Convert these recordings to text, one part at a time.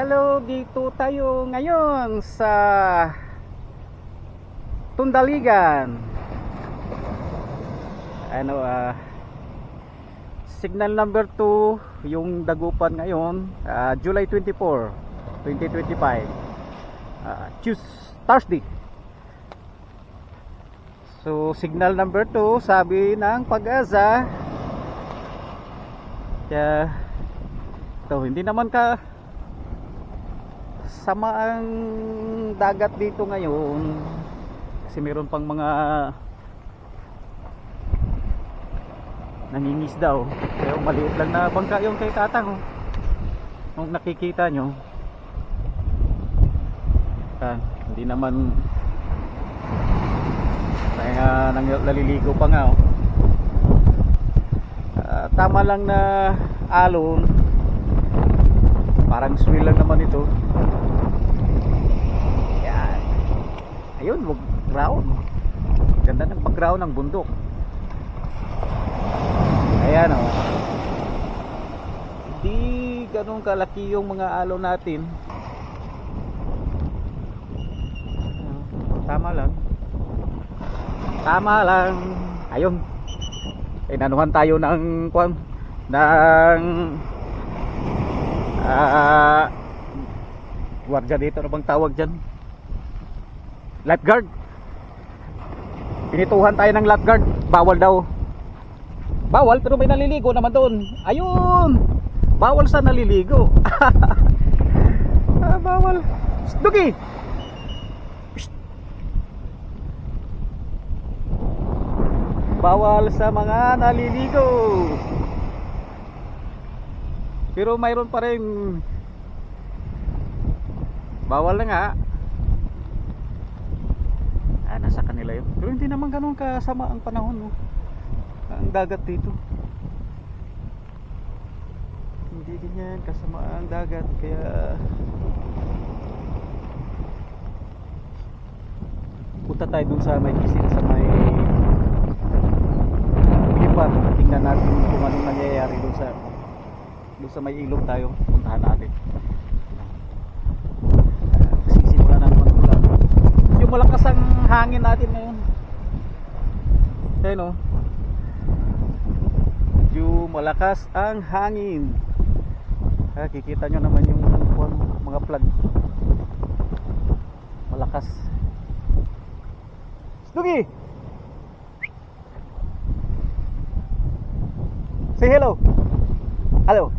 Hello, dito tayo ngayon sa Tundaligan. Signal number 2 yung dagupan ngayon, July 24, 2025. Thursday. So signal number 2, sabi ng Pag-asa, kaya ito, hindi naman ka sama ang dagat dito ngayon kasi meron pang mga nangingis daw, pero maliit lang na bangka yung kay tatang kung nakikita nyo. Hindi naman kaya naliligo pa nga tama lang na alon, parang swell lang naman ito. Yan, ayun, ground, ganda ng background ng bundok. Ayan hindi ganun kalaki yung mga alon natin, tama lang. Ayun, inanuhan tayo ng gwardiya dito, ano bang tawag dyan? Lifeguard. Pinituhan tayo ng lifeguard, bawal daw. Bawal, pero may naliligo naman doon. Ayun, bawal sa naliligo. Bawal. Dugi. Bawal sa mga naliligo. Pero mayroon pa rin bawal na nga. Nasa kanila yun. Pero hindi naman ganun kasama ang panahon, ang dagat dito. Hindi ganyan kasama ang dagat, kaya punta tayo dun sa may kisil, sa may Lipan. Tingnan natin kung anong nangyayari dun sa may ilog tayo. Puntahan natin. Sisimula na naman ulan. Yung malakas ang hangin natin ngayon. Ayun yung malakas ang hangin. Kikita nyo naman yung mga flag. Malakas. Dugi! Say hello. Hello.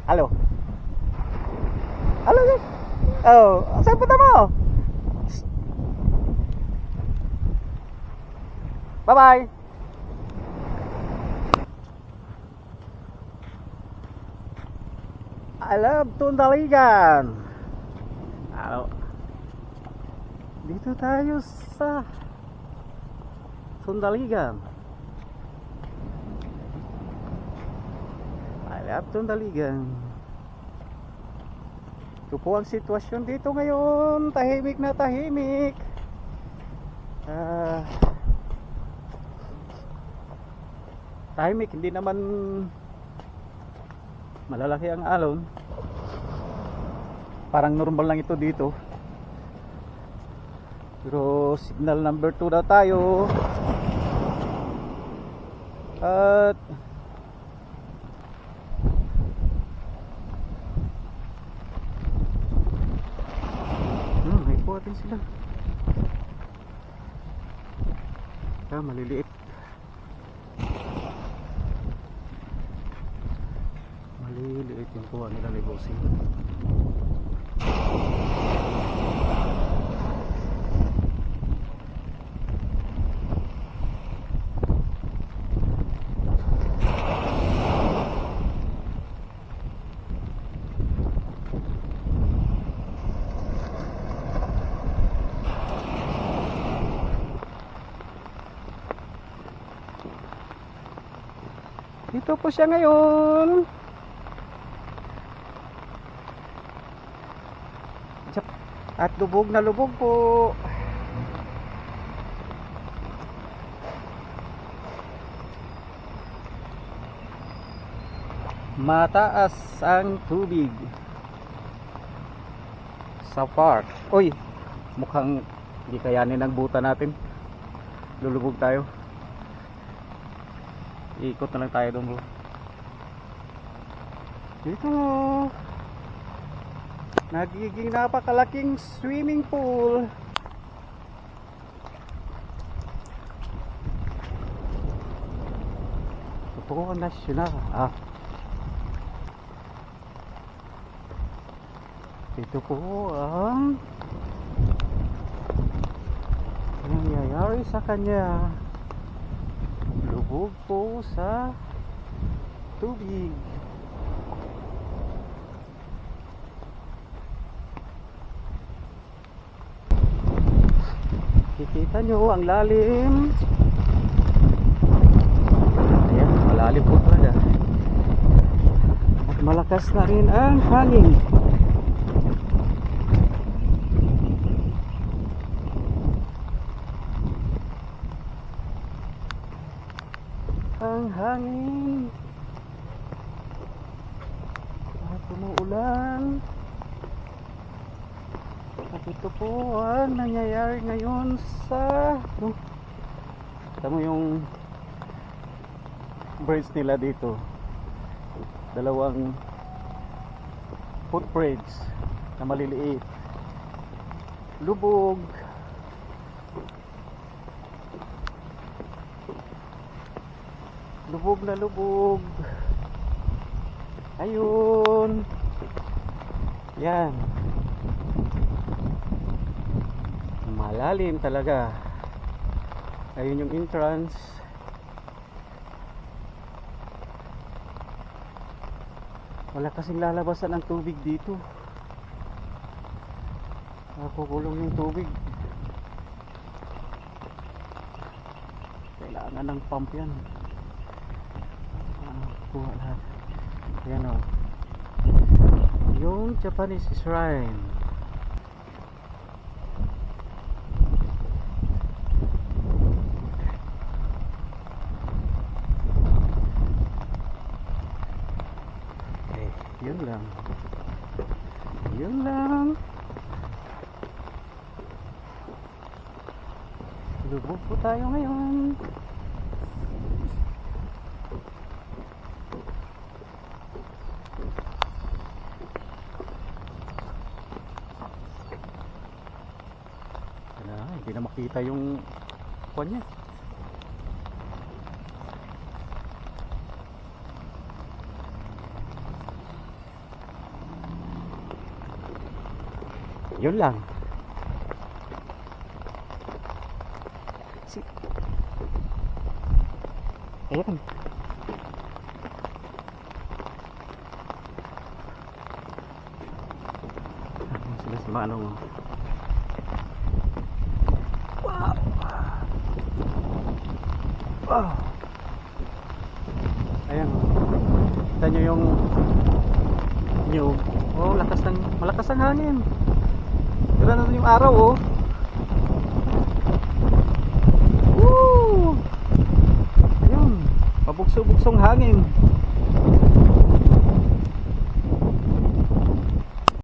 Hello. Hello. Oh, saan punta mo? Bye-bye. I love Tundaligan. Dito tayo sa Tundaligan. I love Tundaligan. Ito po ang sitwasyon dito ngayon. Tahimik na tahimik. Tahimik, hindi naman malalaki ang alon. Parang normal lang ito dito. Pero signal number 2 daw tayo. At may puwatin sila. Maliliit. Maliliit yung kuha nila libosin. Dito po siya ngayon. At lubog na lubog po. Mataas ang tubig. sa park. Uy, mukhang hindi kayanin ng buta natin. Lulubog tayo. Ikot na lang tayo doon, bro. Dito, nagiging napakalaking swimming pool. Totoo ang nasyonal. Ito po ang nangyayari sa kanya. Lubog po sa tubig. Kikita nyo ang lalim. Ayan, malalim po talaga. At malakas na rin ang hangin. Ang hangin at umuulan. At ito po ang nangyayari ngayon sa tama yung birds nila dito. Dalawang footprints na maliliit. Lubog. Lubog na lubog. Ayun. Yan. Malalim talaga. Ayun yung entrance. Wala kasing lalabasan ng tubig dito. Nakukulong yung tubig. Kailangan ng pump yan. Kuha lahat. Ayan o. Yung Japanese shrine. Okay, yun lang. Yun lang. Lubog po tayo ngayon. Hindi na makita yung kuwan niya. Yun lang. Ayan. Sila si Manong. Wow. Ayan. Kita nyo yung nyug. Oh, malakas ng hangin. Tira na yung araw, oh. Woo! Ayun. Pabugso-bugsong hangin.